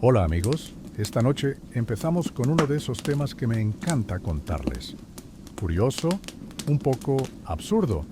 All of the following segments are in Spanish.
Hola amigos, esta noche empezamos con uno de esos temas que me encanta contarles. Curioso, un poco absurdo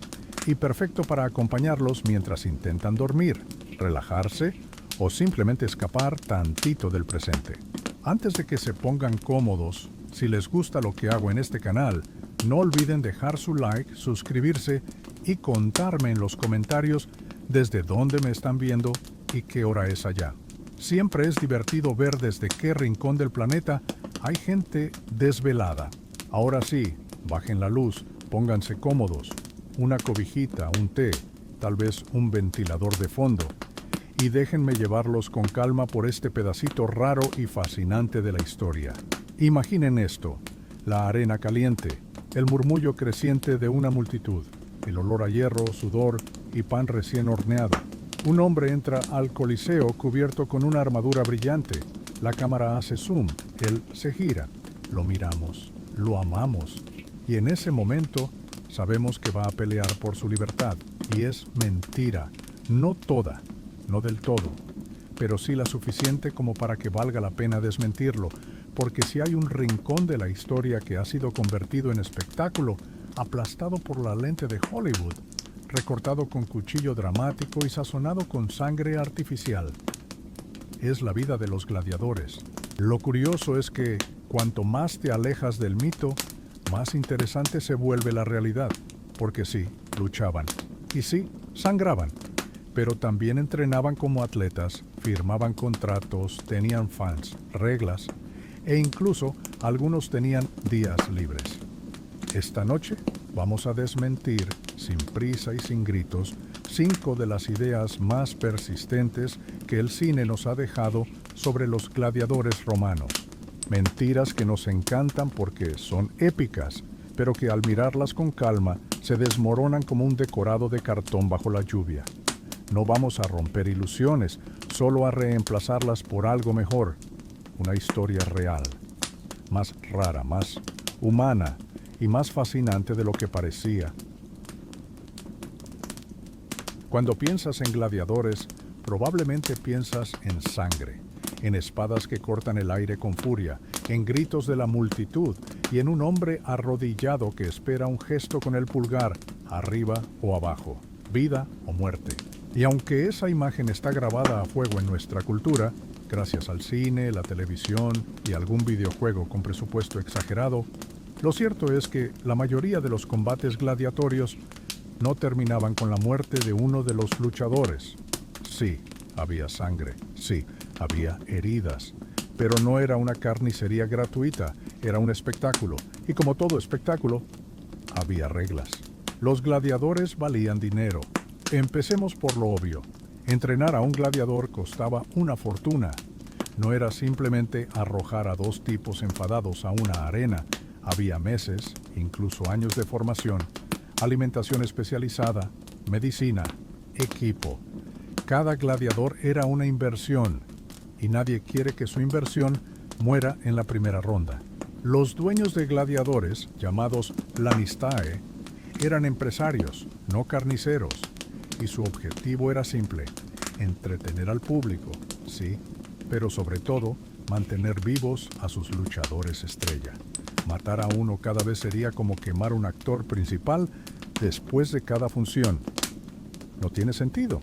y perfecto para acompañarlos mientras intentan dormir, relajarse o simplemente escapar tantito del presente. Antes de que se pongan cómodos, si les gusta lo que hago en este canal, no olviden dejar su like, suscribirse y contarme en los comentarios desde dónde me están viendo y qué hora es allá. Siempre es divertido ver desde qué rincón del planeta hay gente desvelada. Ahora sí, bajen la luz, pónganse cómodos, una cobijita, un té, tal vez un ventilador de fondo, y déjenme llevarlos con calma por este pedacito raro y fascinante de la historia. Imaginen esto, la arena caliente, el murmullo creciente de una multitud, el olor a hierro, sudor y pan recién horneado. Un hombre entra al coliseo cubierto con una armadura brillante. La cámara hace zoom, él se gira. Lo miramos, lo amamos. Y en ese momento sabemos que va a pelear por su libertad. Y es mentira. No toda, no del todo. Pero sí la suficiente como para que valga la pena desmentirlo. Porque si hay un rincón de la historia que ha sido convertido en espectáculo, aplastado por la lente de Hollywood, recortado con cuchillo dramático y sazonado con sangre artificial, es la vida de los gladiadores. Lo curioso es que, cuanto más te alejas del mito, más interesante se vuelve la realidad. Porque sí, luchaban. Y sí, sangraban. Pero también entrenaban como atletas, firmaban contratos, tenían fans, reglas, e incluso algunos tenían días libres. Esta noche vamos a desmentir, sin prisa y sin gritos, 5 de las ideas más persistentes que el cine nos ha dejado sobre los gladiadores romanos. Mentiras que nos encantan porque son épicas, pero que al mirarlas con calma se desmoronan como un decorado de cartón bajo la lluvia. No vamos a romper ilusiones, solo a reemplazarlas por algo mejor, una historia real, más rara, más humana y más fascinante de lo que parecía. Cuando piensas en gladiadores, probablemente piensas en sangre, en espadas que cortan el aire con furia, en gritos de la multitud y en un hombre arrodillado que espera un gesto con el pulgar, arriba o abajo, vida o muerte. Y aunque esa imagen está grabada a fuego en nuestra cultura, gracias al cine, la televisión y algún videojuego con presupuesto exagerado, lo cierto es que la mayoría de los combates gladiatorios no terminaban con la muerte de uno de los luchadores. Sí, había sangre, sí, había heridas, pero no era una carnicería gratuita, era un espectáculo, y como todo espectáculo, había reglas. Los gladiadores valían dinero. Empecemos por lo obvio. Entrenar a un gladiador costaba una fortuna. No era simplemente arrojar a 2 tipos enfadados a una arena. Había meses, incluso años de formación, alimentación especializada, medicina, equipo. Cada gladiador era una inversión, y nadie quiere que su inversión muera en la primera ronda. Los dueños de gladiadores, llamados lanistae, eran empresarios, no carniceros, y su objetivo era simple: entretener al público, sí, pero sobre todo, mantener vivos a sus luchadores estrella. Matar a uno cada vez sería como quemar un actor principal después de cada función. No tiene sentido.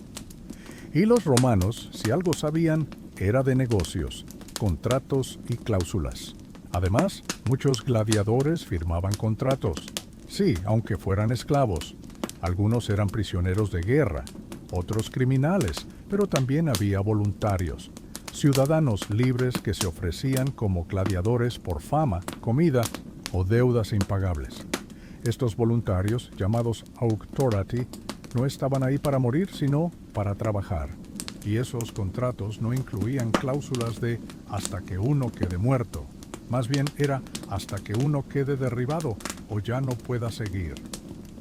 Y los romanos, si algo sabían, era de negocios, contratos y cláusulas. Además, muchos gladiadores firmaban contratos. Sí, aunque fueran esclavos. Algunos eran prisioneros de guerra, otros criminales, pero también había voluntarios. Ciudadanos libres que se ofrecían como gladiadores por fama, comida o deudas impagables. Estos voluntarios, llamados auctorati, no estaban ahí para morir, sino para trabajar. Y esos contratos no incluían cláusulas de hasta que uno quede muerto. Más bien era hasta que uno quede derribado o ya no pueda seguir.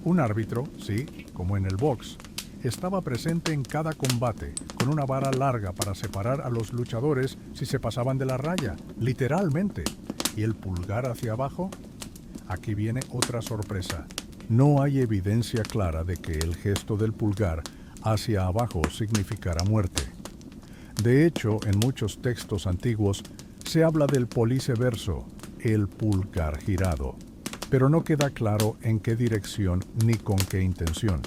Un árbitro, sí, como en el box, estaba presente en cada combate, con una vara larga para separar a los luchadores si se pasaban de la raya, literalmente. ¿Y el pulgar hacia abajo? Aquí viene otra sorpresa. No hay evidencia clara de que el gesto del pulgar hacia abajo significara muerte. De hecho, en muchos textos antiguos se habla del policeverso, el pulgar girado, pero no queda claro en qué dirección ni con qué intención.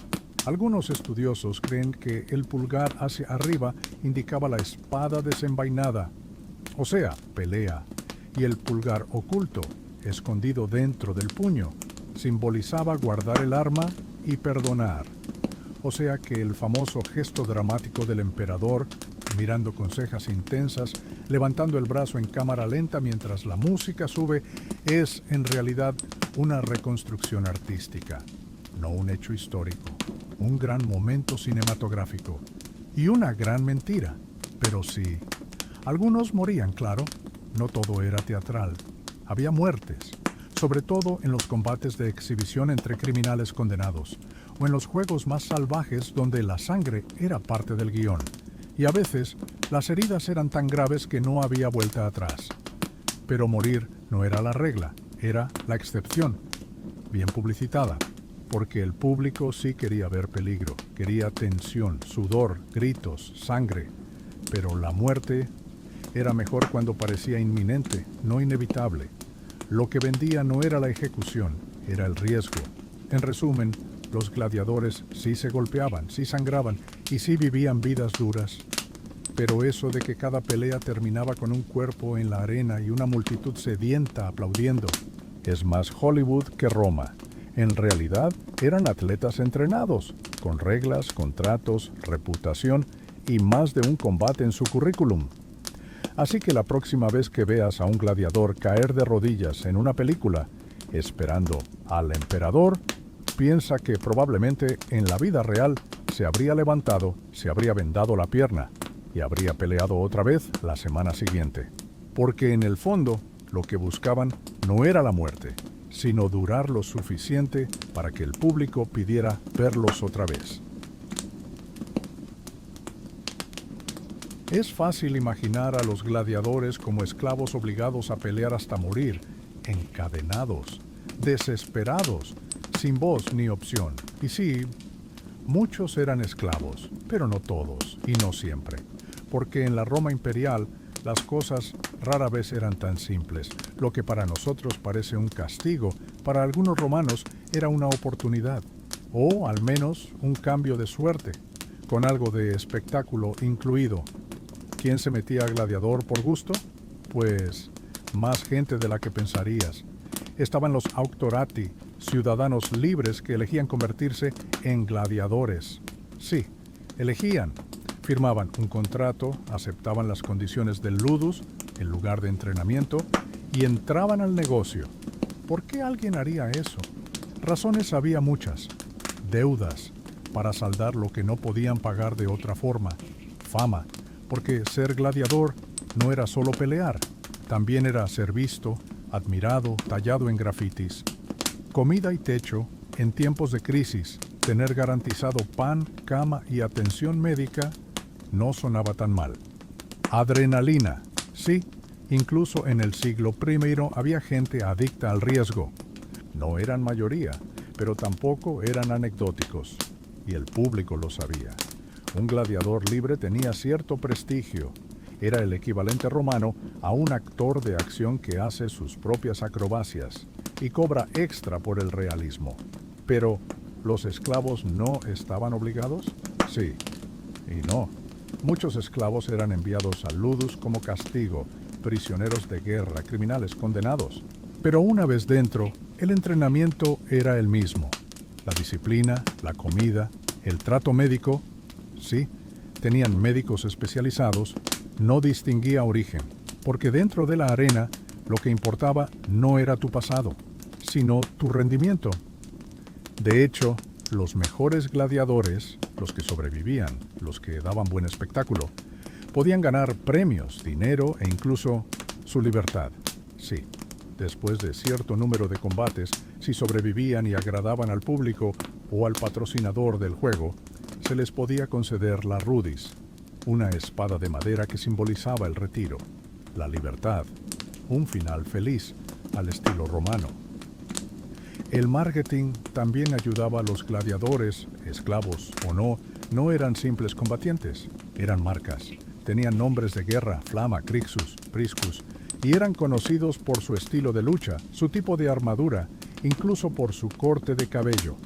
Algunos estudiosos creen que el pulgar hacia arriba indicaba la espada desenvainada, o sea, pelea, y el pulgar oculto, escondido dentro del puño, simbolizaba guardar el arma y perdonar. O sea que el famoso gesto dramático del emperador, mirando con cejas intensas, levantando el brazo en cámara lenta mientras la música sube, es en realidad una reconstrucción artística, no un hecho histórico, un gran momento cinematográfico y una gran mentira. Pero sí, algunos morían, claro, no todo era teatral, había muertes, sobre todo en los combates de exhibición entre criminales condenados, o en los juegos más salvajes donde la sangre era parte del guión, y a veces las heridas eran tan graves que no había vuelta atrás. Pero morir no era la regla, era la excepción, bien publicitada, porque el público sí quería ver peligro, quería tensión, sudor, gritos, sangre, pero la muerte era mejor cuando parecía inminente, no inevitable. Lo que vendía no era la ejecución, era el riesgo. En resumen, los gladiadores sí se golpeaban, sí sangraban y sí vivían vidas duras. Pero eso de que cada pelea terminaba con un cuerpo en la arena y una multitud sedienta aplaudiendo, es más Hollywood que Roma. En realidad, eran atletas entrenados, con reglas, contratos, reputación y más de un combate en su currículum. Así que la próxima vez que veas a un gladiador caer de rodillas en una película, esperando al emperador, piensa que probablemente en la vida real se habría levantado, se habría vendado la pierna y habría peleado otra vez la semana siguiente. Porque en el fondo, lo que buscaban no era la muerte, sino durar lo suficiente para que el público pidiera verlos otra vez. Es fácil imaginar a los gladiadores como esclavos obligados a pelear hasta morir, encadenados, desesperados, sin voz ni opción. Y sí, muchos eran esclavos, pero no todos, y no siempre, porque en la Roma imperial las cosas rara vez eran tan simples. Lo que para nosotros parece un castigo, para algunos romanos era una oportunidad, o al menos un cambio de suerte, con algo de espectáculo incluido. ¿Quién se metía a gladiador por gusto? Pues más gente de la que pensarías. Estaban los auctorati, ciudadanos libres que elegían convertirse en gladiadores. Sí, elegían. Firmaban un contrato, aceptaban las condiciones del ludus, el lugar de entrenamiento, y entraban al negocio. ¿Por qué alguien haría eso? Razones había muchas. Deudas, para saldar lo que no podían pagar de otra forma. Fama, porque ser gladiador no era solo pelear, también era ser visto, admirado, tallado en grafitis. Comida y techo en tiempos de crisis, tener garantizado pan, cama y atención médica no sonaba tan mal. Adrenalina, sí, incluso en el siglo I había gente adicta al riesgo. No eran mayoría, pero tampoco eran anecdóticos, y el público lo sabía. Un gladiador libre tenía cierto prestigio. Era el equivalente romano a un actor de acción que hace sus propias acrobacias y cobra extra por el realismo. Pero, ¿los esclavos no estaban obligados? Sí y no. Muchos esclavos eran enviados al ludus como castigo, prisioneros de guerra, criminales condenados. Pero una vez dentro, el entrenamiento era el mismo. La disciplina, la comida, el trato médico. Sí, tenían médicos especializados, no distinguía origen, porque dentro de la arena lo que importaba no era tu pasado, sino tu rendimiento. De hecho, los mejores gladiadores, los que sobrevivían, los que daban buen espectáculo, podían ganar premios, dinero e incluso su libertad. Sí, después de cierto número de combates, si sobrevivían y agradaban al público o al patrocinador del juego, se les podía conceder la rudis, una espada de madera que simbolizaba el retiro, la libertad, un final feliz, al estilo romano. El marketing también ayudaba a los gladiadores, esclavos o no eran simples combatientes, eran marcas, Tenían nombres de guerra, Flama, Crixus, Priscus, y eran conocidos por su estilo de lucha, su tipo de armadura, incluso por su corte de cabello.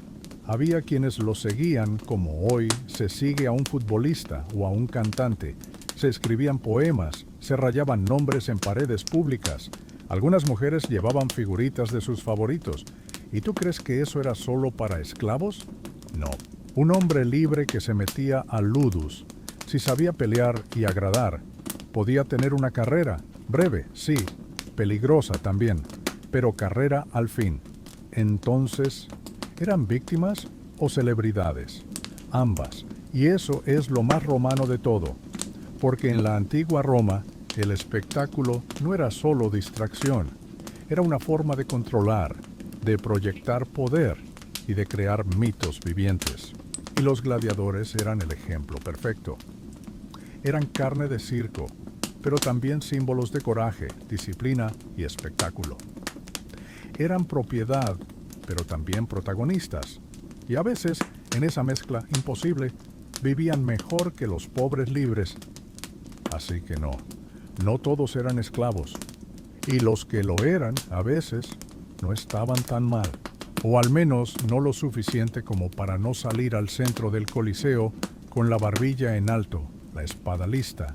Había quienes los seguían como hoy se sigue a un futbolista o a un cantante. Se escribían poemas, se rayaban nombres en paredes públicas. Algunas mujeres llevaban figuritas de sus favoritos. ¿Y tú crees que eso era solo para esclavos? No. Un hombre libre que se metía al ludus, si sabía pelear y agradar, podía tener una carrera, breve, sí, peligrosa también, pero carrera al fin. Entonces, ¿eran víctimas o celebridades? Ambas, y eso es lo más romano de todo, porque en la antigua Roma el espectáculo no era solo distracción, era una forma de controlar, de proyectar poder y de crear mitos vivientes. Y los gladiadores eran el ejemplo perfecto. Eran carne de circo, pero también símbolos de coraje, disciplina y espectáculo. Eran propiedad, pero también protagonistas. Y a veces, en esa mezcla imposible, vivían mejor que los pobres libres. Así que no todos eran esclavos. Y los que lo eran, a veces, no estaban tan mal. O al menos no lo suficiente como para no salir al centro del Coliseo con la barbilla en alto, la espada lista,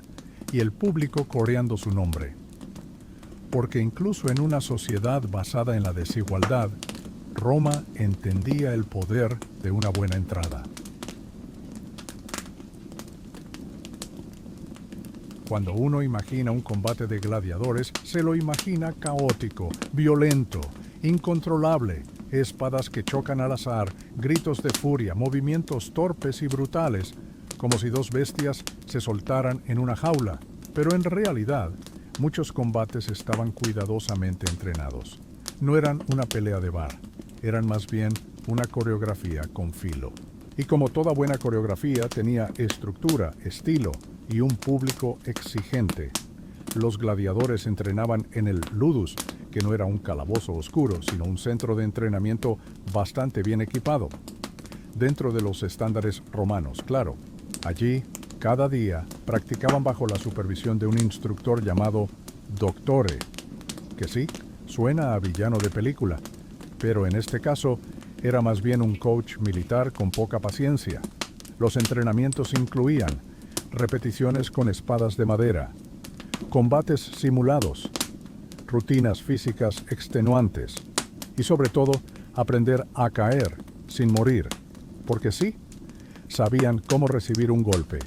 y el público coreando su nombre. Porque incluso en una sociedad basada en la desigualdad, Roma entendía el poder de una buena entrada. Cuando uno imagina un combate de gladiadores, se lo imagina caótico, violento, incontrolable, espadas que chocan al azar, gritos de furia, movimientos torpes y brutales, como si dos bestias se soltaran en una jaula. Pero en realidad, muchos combates estaban cuidadosamente entrenados. No eran una pelea de bar, eran más bien una coreografía con filo. Y como toda buena coreografía tenía estructura, estilo y un público exigente. Los gladiadores entrenaban en el ludus, que no era un calabozo oscuro, sino un centro de entrenamiento bastante bien equipado. Dentro de los estándares romanos, claro. Allí, cada día, practicaban bajo la supervisión de un instructor llamado doctore, que sí, suena a villano de película, pero en este caso era más bien un coach militar con poca paciencia. Los entrenamientos incluían repeticiones con espadas de madera, combates simulados, rutinas físicas extenuantes y sobre todo aprender a caer sin morir, porque sí, sabían cómo recibir un golpe,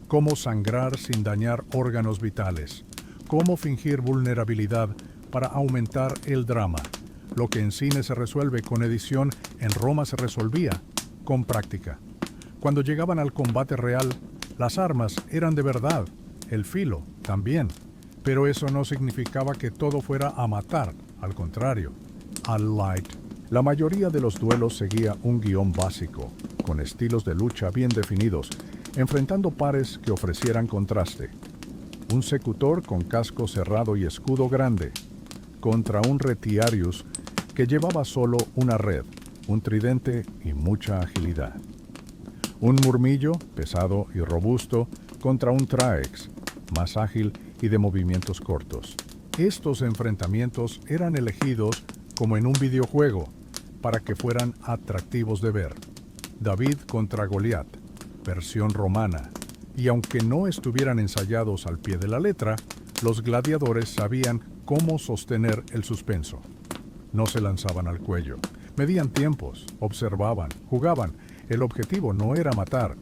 cómo sangrar sin dañar órganos vitales, cómo fingir vulnerabilidad para aumentar el drama. Lo que en cine se resuelve con edición, en Roma se resolvía con práctica. Cuando llegaban al combate real, las armas eran de verdad, el filo también, pero eso no significaba que todo fuera a matar, al contrario, al light. La mayoría de los duelos seguía un guión básico, con estilos de lucha bien definidos, enfrentando pares que ofrecieran contraste. Un secutor con casco cerrado y escudo grande, contra un retiarius que llevaba solo una red, un tridente y mucha agilidad. Un murmillo, pesado y robusto, contra un traex, más ágil y de movimientos cortos. Estos enfrentamientos eran elegidos como en un videojuego, para que fueran atractivos de ver. David contra Goliat, versión romana, y aunque no estuvieran ensayados al pie de la letra, los gladiadores sabían cómo sostener el suspenso. No se lanzaban al cuello, medían tiempos, observaban, jugaban. El objetivo no era matar,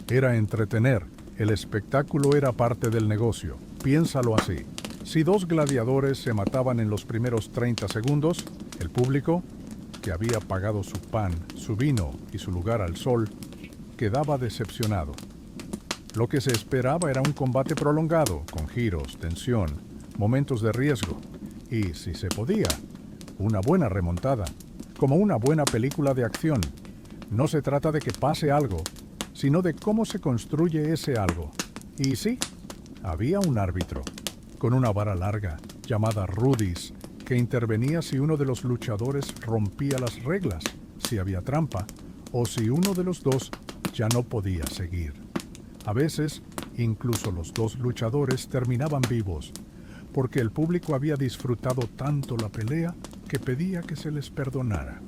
era entretener. El espectáculo era parte del negocio. Piénsalo así. Si dos gladiadores se mataban en los primeros 30 segundos, el público, que había pagado su pan, su vino y su lugar al sol, quedaba decepcionado. Lo que se esperaba era un combate prolongado, con giros, tensión, momentos de riesgo y, si se podía, una buena remontada, como una buena película de acción. No se trata de que pase algo, sino de cómo se construye ese algo. Y sí, había un árbitro, con una vara larga, llamada rudis, que intervenía si uno de los luchadores rompía las reglas, si había trampa, o si uno de los dos ya no podía seguir. A veces, Incluso los dos luchadores terminaban vivos, porque el público había disfrutado tanto la pelea que pedía que se les perdonara.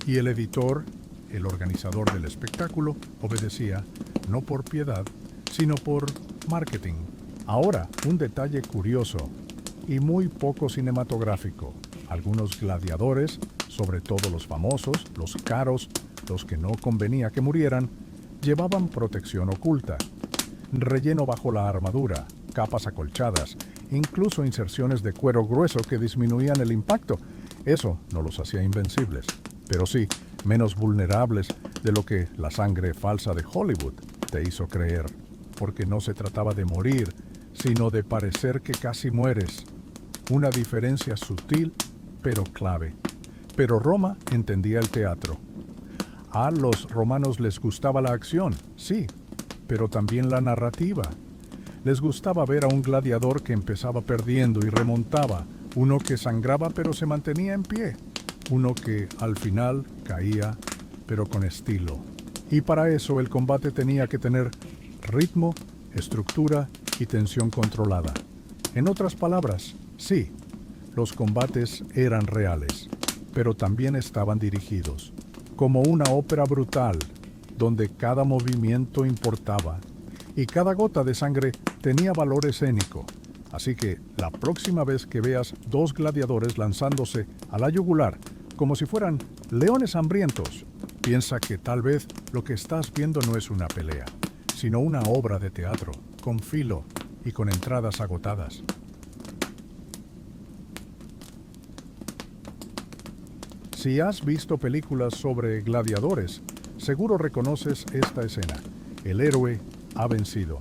Y el editor, el organizador del espectáculo, obedecía no por piedad, sino por marketing. Ahora, un detalle curioso y muy poco cinematográfico. Algunos gladiadores, sobre todo los famosos, los caros, los que no convenía que murieran, llevaban protección oculta, relleno bajo la armadura, capas acolchadas, incluso inserciones de cuero grueso que disminuían el impacto. Eso no los hacía invencibles, pero sí menos vulnerables de lo que la sangre falsa de Hollywood te hizo creer, porque no se trataba de morir, sino de parecer que casi mueres. Una diferencia sutil, pero clave. Pero Roma entendía el teatro. A los romanos les gustaba la acción, sí, pero también la narrativa. Les gustaba ver a un gladiador que empezaba perdiendo y remontaba, uno que sangraba pero se mantenía en pie, uno que al final caía, pero con estilo. Y para eso el combate tenía que tener ritmo, estructura y tensión controlada. En otras palabras, sí, los combates eran reales, pero también estaban dirigidos, como una ópera brutal, donde cada movimiento importaba y cada gota de sangre tenía valor escénico. Así que la próxima vez que veas dos gladiadores lanzándose a la yugular como si fueran leones hambrientos, piensa que tal vez lo que estás viendo no es una pelea, sino una obra de teatro, con filo y con entradas agotadas. Si has visto películas sobre gladiadores, seguro reconoces esta escena. El héroe ha vencido.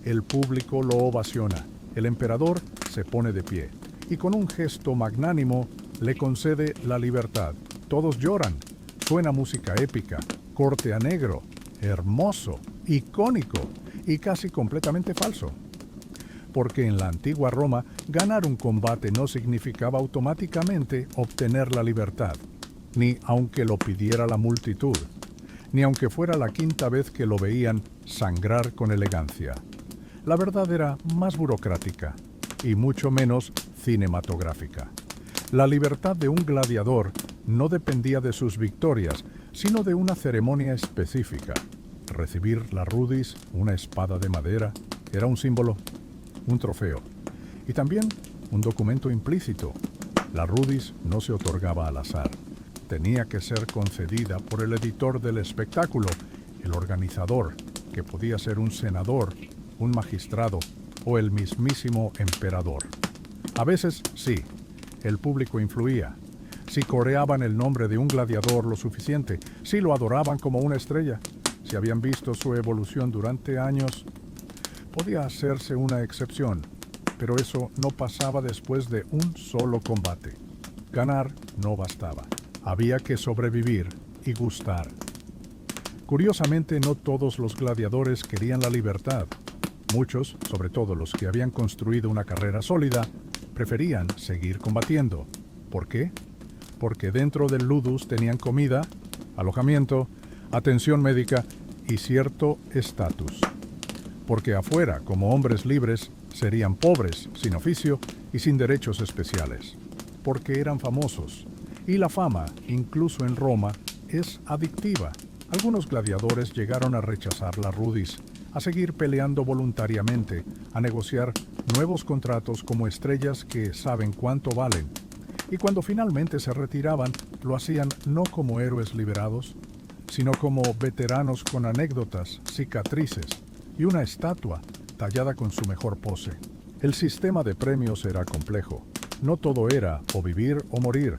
El público lo ovaciona. El emperador se pone de pie y con un gesto magnánimo le concede la libertad. Todos lloran. Suena música épica, corte a negro, hermoso, icónico y casi completamente falso. Porque en la antigua Roma, ganar un combate no significaba automáticamente obtener la libertad, ni aunque lo pidiera la multitud, ni aunque fuera la quinta vez que lo veían sangrar con elegancia. La verdad era más burocrática y mucho menos cinematográfica. La libertad de un gladiador no dependía de sus victorias, sino de una ceremonia específica. Recibir la rudis, una espada de madera, era un símbolo, un trofeo, y también un documento implícito. La rudis no se otorgaba al azar. Tenía que ser concedida por el editor del espectáculo, el organizador, que podía ser un senador, un magistrado o el mismísimo emperador. A veces, sí, el público influía. Si coreaban el nombre de un gladiador lo suficiente, si lo adoraban como una estrella, si habían visto su evolución durante años, podía hacerse una excepción, pero eso no pasaba después de un solo combate. Ganar no bastaba. Había que sobrevivir y gustar. Curiosamente, no todos los gladiadores querían la libertad. Muchos, sobre todo los que habían construido una carrera sólida, preferían seguir combatiendo. ¿Por qué? Porque dentro del ludus tenían comida, alojamiento, atención médica y cierto estatus. Porque afuera, como hombres libres, serían pobres, sin oficio y sin derechos especiales. Porque eran famosos. Y la fama, incluso en Roma, es adictiva. Algunos gladiadores llegaron a rechazar la rudis, a seguir peleando voluntariamente, a negociar nuevos contratos como estrellas que saben cuánto valen. Y cuando finalmente se retiraban, lo hacían no como héroes liberados, sino como veteranos con anécdotas, cicatrices y una estatua tallada con su mejor pose. El sistema de premios era complejo. No todo era o vivir o morir.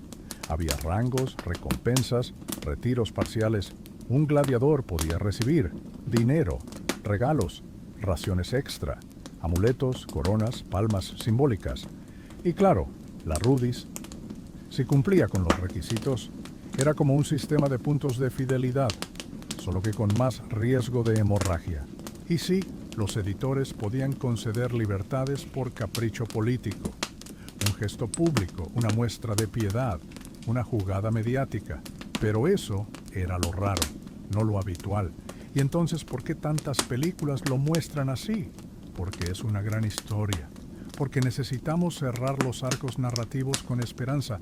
Había rangos, recompensas, retiros parciales. Un gladiador podía recibir dinero, regalos, raciones extra, amuletos, coronas, palmas simbólicas. Y claro, la rudis, si cumplía con los requisitos, era como un sistema de puntos de fidelidad, solo que con más riesgo de hemorragia. Y sí, los editores podían conceder libertades por capricho político, un gesto público, una muestra de piedad, una jugada mediática. Pero eso era lo raro, no lo habitual. Y entonces, ¿por qué tantas películas lo muestran así? porque es una gran historia, porque necesitamos cerrar los arcos narrativos con esperanza,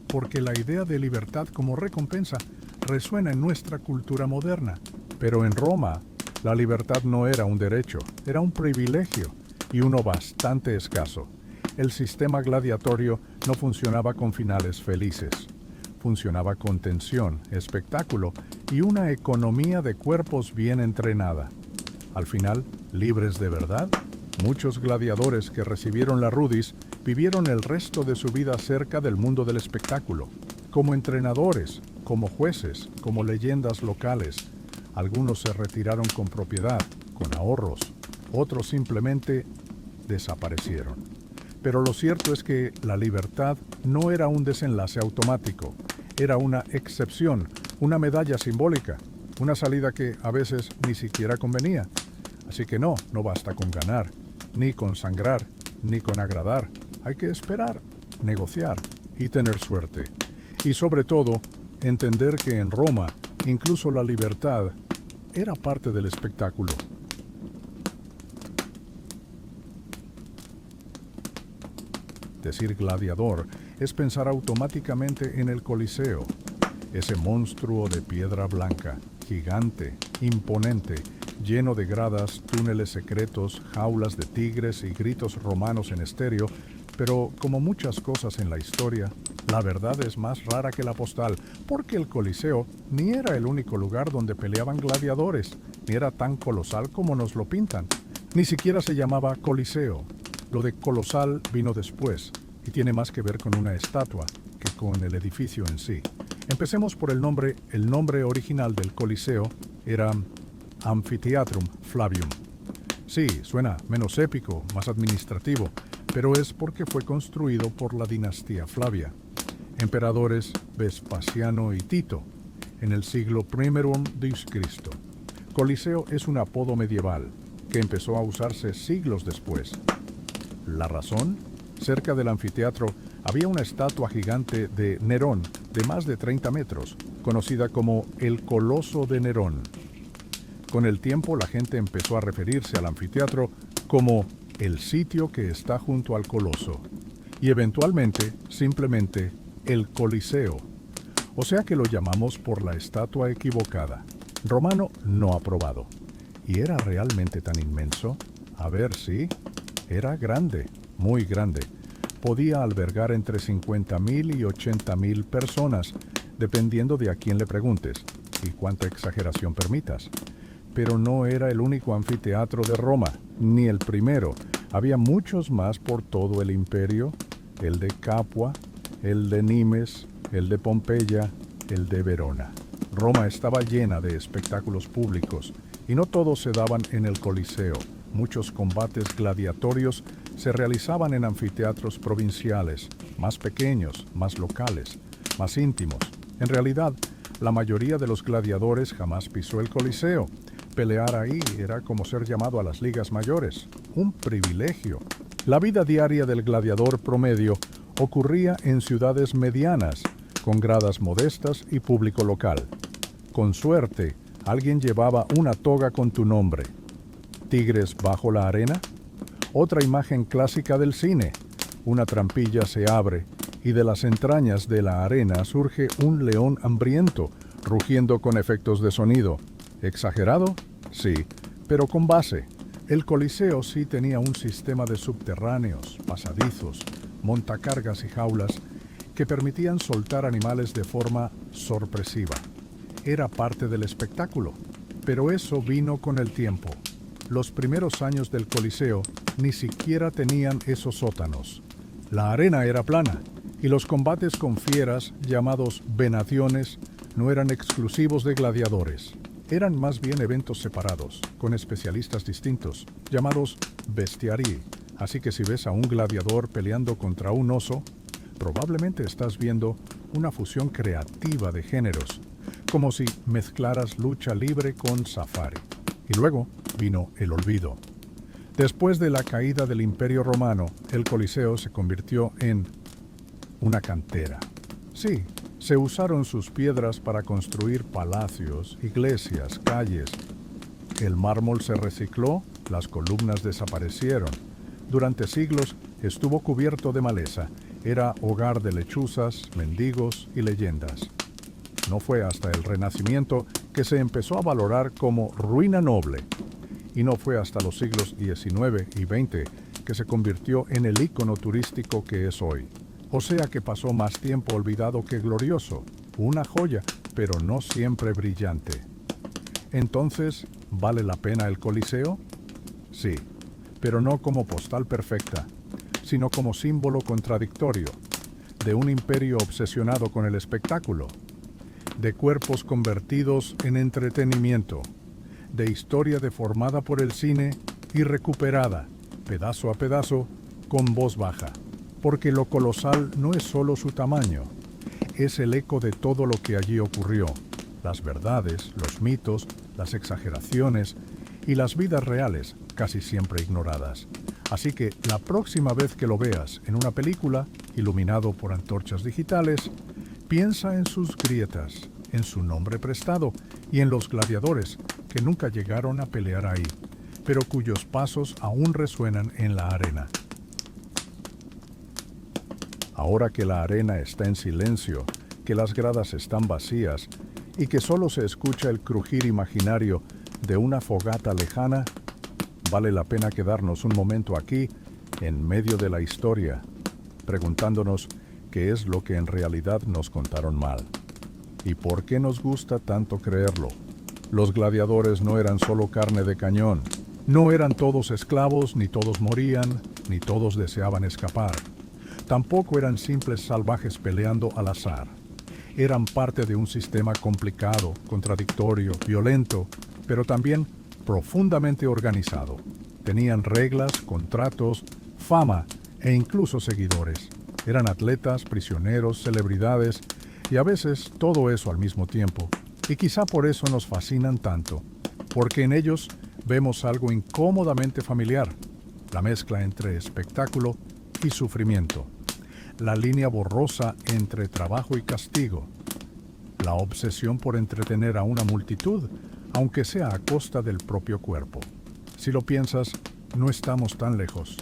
porque la idea de libertad como recompensa resuena en nuestra cultura moderna. Pero en Roma, la libertad no era un derecho, era un privilegio, y uno bastante escaso. El sistema gladiatorio no funcionaba con finales felices. Funcionaba con tensión, espectáculo y una economía de cuerpos bien entrenada. Al final, libres de verdad, muchos gladiadores que recibieron la rudis vivieron el resto de su vida cerca del mundo del espectáculo, como entrenadores, como jueces, como leyendas locales. Algunos se retiraron con propiedad, con ahorros, otros simplemente desaparecieron. Pero lo cierto es que la libertad no era un desenlace automático, era una excepción, una medalla simbólica, una salida que a veces ni siquiera convenía. Así que no basta con ganar, ni con sangrar, ni con agradar. Hay que esperar, negociar y tener suerte. Y sobre todo, entender que en Roma, incluso la libertad era parte del espectáculo. Decir gladiador es pensar automáticamente en el Coliseo, ese monstruo de piedra blanca, gigante, imponente, lleno de gradas, túneles secretos, jaulas de tigres y gritos romanos en estéreo, pero como muchas cosas en la historia, la verdad es más rara que la postal, porque el Coliseo ni era el único lugar donde peleaban gladiadores, ni era tan colosal como nos lo pintan. Ni siquiera se llamaba Coliseo. Lo de colosal vino después, y tiene más que ver con una estatua que con el edificio en sí. Empecemos por el nombre. El nombre original del Coliseo era Amphitheatrum Flavium. Sí, suena menos épico, más administrativo, pero es porque fue construido por la dinastía Flavia, emperadores Vespasiano y Tito, en el siglo I d.C. Coliseo es un apodo medieval que empezó a usarse siglos después. ¿La razón? Cerca del anfiteatro había una estatua gigante de Nerón de más de 30 metros, conocida como el Coloso de Nerón. Con el tiempo la gente empezó a referirse al anfiteatro como el sitio que está junto al Coloso, y eventualmente simplemente el Coliseo, o sea que lo llamamos por la estatua equivocada. Romano no aprobado. ¿Y era realmente tan inmenso? A ver, sí, era grande, muy grande. Podía albergar entre 50.000 y 80.000 personas, dependiendo de a quién le preguntes y cuánta exageración permitas. Pero no era el único anfiteatro de Roma, ni el primero. Había muchos más por todo el imperio: el de Capua, el de Nimes, el de Pompeya, el de Verona. Roma estaba llena de espectáculos públicos, y no todos se daban en el Coliseo. Muchos combates gladiatorios se realizaban en anfiteatros provinciales, más pequeños, más locales, más íntimos. En realidad, la mayoría de los gladiadores jamás pisó el Coliseo. Pelear ahí era como ser llamado a las ligas mayores, un privilegio. La vida diaria del gladiador promedio ocurría en ciudades medianas, con gradas modestas y público local. Con suerte, alguien llevaba una toga con tu nombre. ¿Tigres bajo la arena? Otra imagen clásica del cine. Una trampilla se abre y de las entrañas de la arena surge un león hambriento, rugiendo con efectos de sonido. ¿Exagerado? Sí, pero con base. El Coliseo sí tenía un sistema de subterráneos, pasadizos, montacargas y jaulas que permitían soltar animales de forma sorpresiva. Era parte del espectáculo, pero eso vino con el tiempo. Los primeros años del Coliseo ni siquiera tenían esos sótanos. La arena era plana, y los combates con fieras, llamados venaciones, no eran exclusivos de gladiadores. Eran más bien eventos separados, con especialistas distintos, llamados bestiarii. Así que si ves a un gladiador peleando contra un oso, probablemente estás viendo una fusión creativa de géneros, como si mezclaras lucha libre con safari. Y luego vino el olvido. Después de la caída del Imperio Romano, el Coliseo se convirtió en una cantera. Sí, se usaron sus piedras para construir palacios, iglesias, calles. El mármol se recicló Las columnas desaparecieron. Durante siglos estuvo cubierto de maleza. Era hogar de lechuzas, mendigos y leyendas. No fue hasta el Renacimiento que se empezó a valorar como ruina noble. Y no fue hasta los siglos XIX y XX que se convirtió en el ícono turístico que es hoy. O sea que pasó más tiempo olvidado que glorioso. Una joya, pero no siempre brillante. Entonces, ¿vale la pena el Coliseo? Sí, pero no como postal perfecta, sino como símbolo contradictorio de un imperio obsesionado con el espectáculo, de cuerpos convertidos en entretenimiento, de historia deformada por el cine y recuperada, pedazo a pedazo, con voz baja. Porque lo colosal no es solo su tamaño, es el eco de todo lo que allí ocurrió, las verdades, los mitos, las exageraciones y las vidas reales, casi siempre ignoradas. Así que la próxima vez que lo veas en una película, iluminado por antorchas digitales, piensa en sus grietas, en su nombre prestado y en los gladiadores que nunca llegaron a pelear ahí, pero cuyos pasos aún resuenan en la arena. Ahora que la arena está en silencio, que las gradas están vacías y que solo se escucha el crujir imaginario de una fogata lejana, vale la pena quedarnos un momento aquí, en medio de la historia, preguntándonos qué es lo que en realidad nos contaron mal y por qué nos gusta tanto creerlo. Los gladiadores no eran solo carne de cañón, no eran todos esclavos, ni todos morían, ni todos deseaban escapar. Tampoco eran simples salvajes peleando al azar. Eran parte de un sistema complicado, contradictorio, violento, pero también profundamente organizado. Tenían reglas, contratos, fama e incluso seguidores. Eran atletas, prisioneros, celebridades y a veces todo eso al mismo tiempo. Y quizá por eso nos fascinan tanto, porque en ellos vemos algo incómodamente familiar, la mezcla entre espectáculo y sufrimiento, la línea borrosa entre trabajo y castigo, la obsesión por entretener a una multitud, aunque sea a costa del propio cuerpo. Si lo piensas, no estamos tan lejos.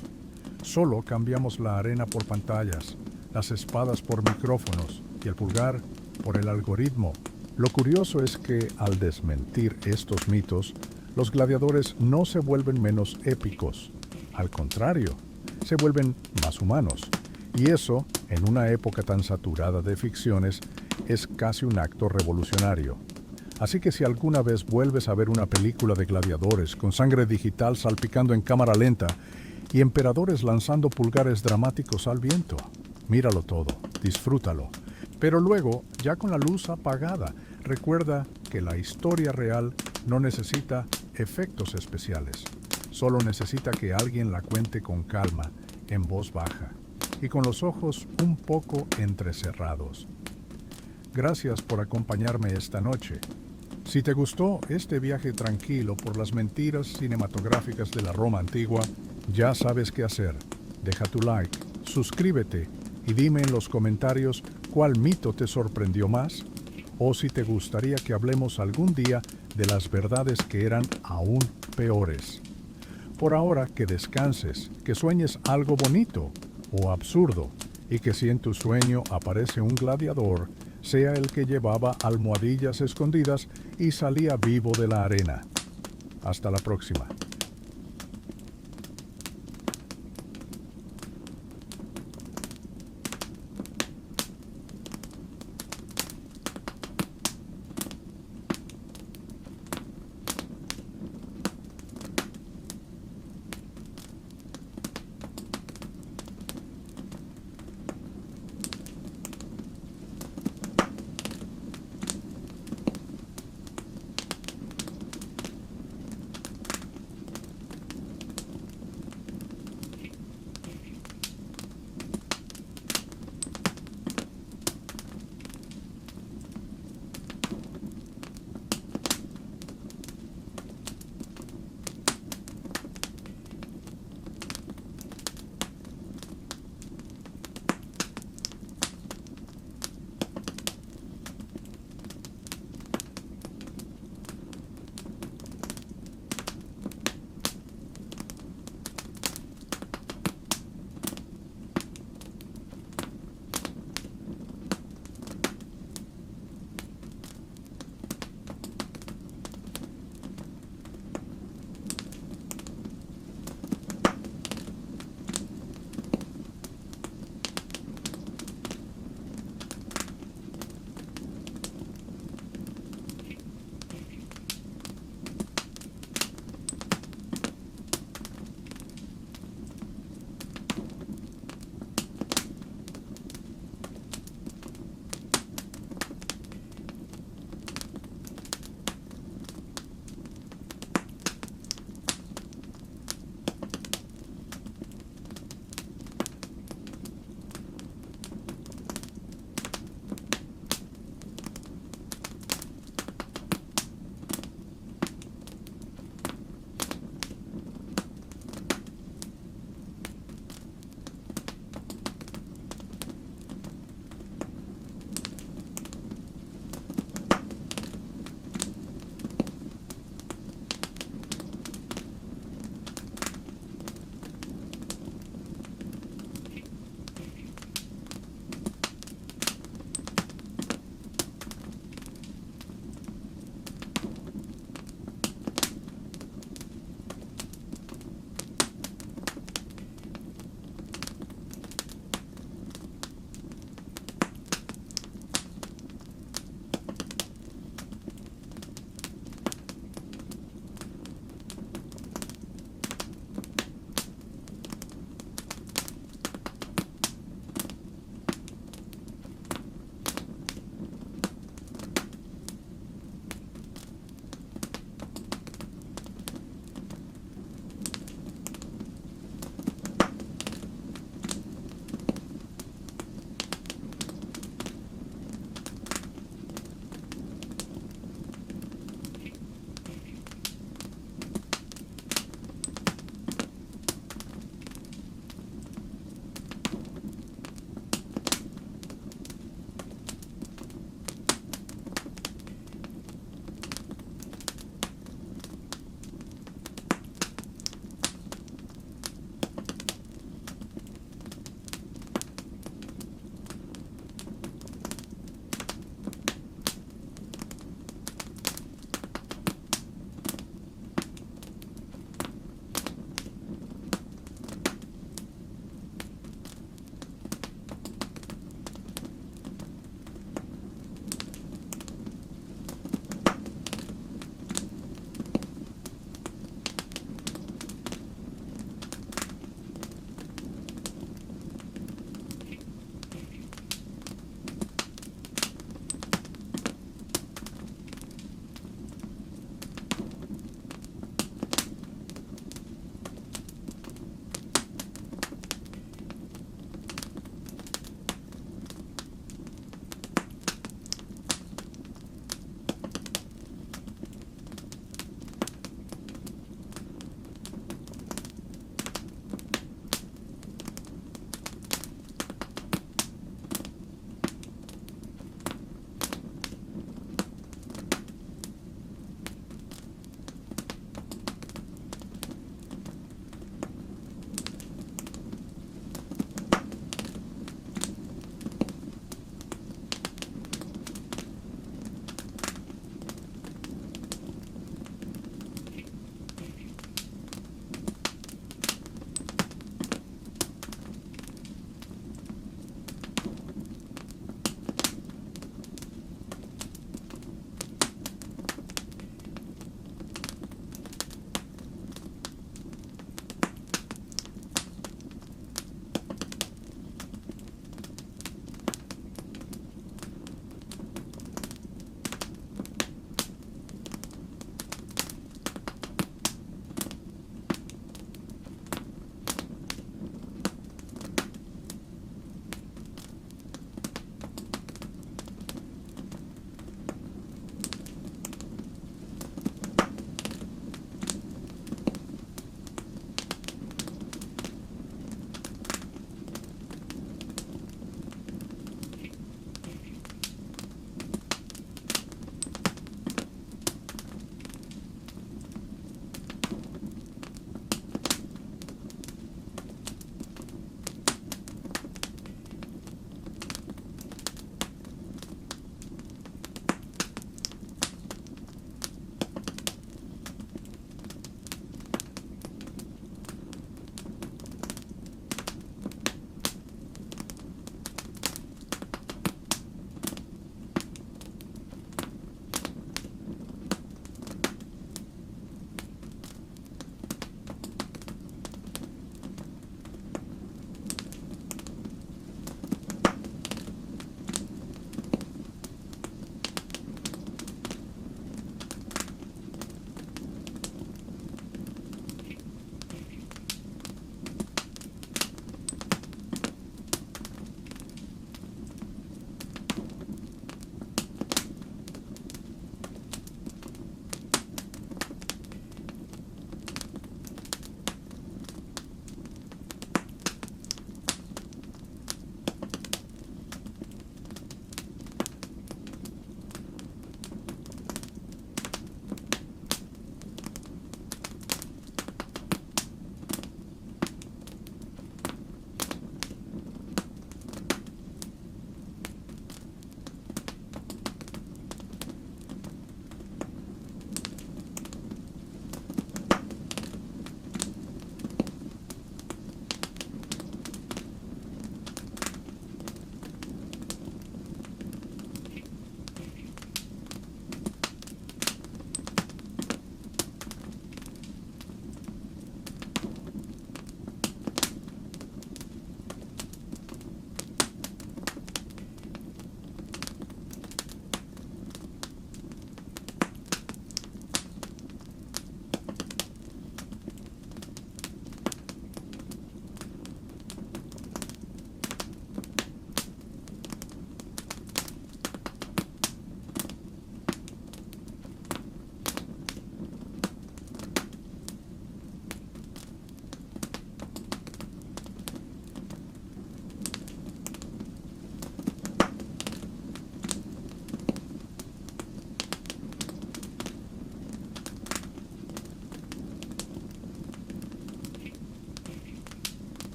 Solo cambiamos la arena por pantallas, las espadas por micrófonos y el pulgar por el algoritmo. Lo curioso es que al desmentir estos mitos, los gladiadores no se vuelven menos épicos. Al contrario, se vuelven más humanos. Y eso, en una época tan saturada de ficciones, es casi un acto revolucionario. Así que si alguna vez vuelves a ver una película de gladiadores con sangre digital salpicando en cámara lenta y emperadores lanzando pulgares dramáticos al viento, míralo todo, disfrútalo. Pero luego, ya con la luz apagada, recuerda que la historia real no necesita efectos especiales. Solo necesita que alguien la cuente con calma, en voz baja y con los ojos un poco entrecerrados. Gracias por acompañarme esta noche. Si te gustó este viaje tranquilo por las mentiras cinematográficas de la Roma antigua, ya sabes qué hacer. Deja tu like, suscríbete y dime en los comentarios cuál mito te sorprendió más o si te gustaría que hablemos algún día de las verdades que eran aún peores. Por ahora, que descanses, que sueñes algo bonito o absurdo y que si en tu sueño aparece un gladiador, sea el que llevaba almohadillas escondidas y salía vivo de la arena. Hasta la próxima.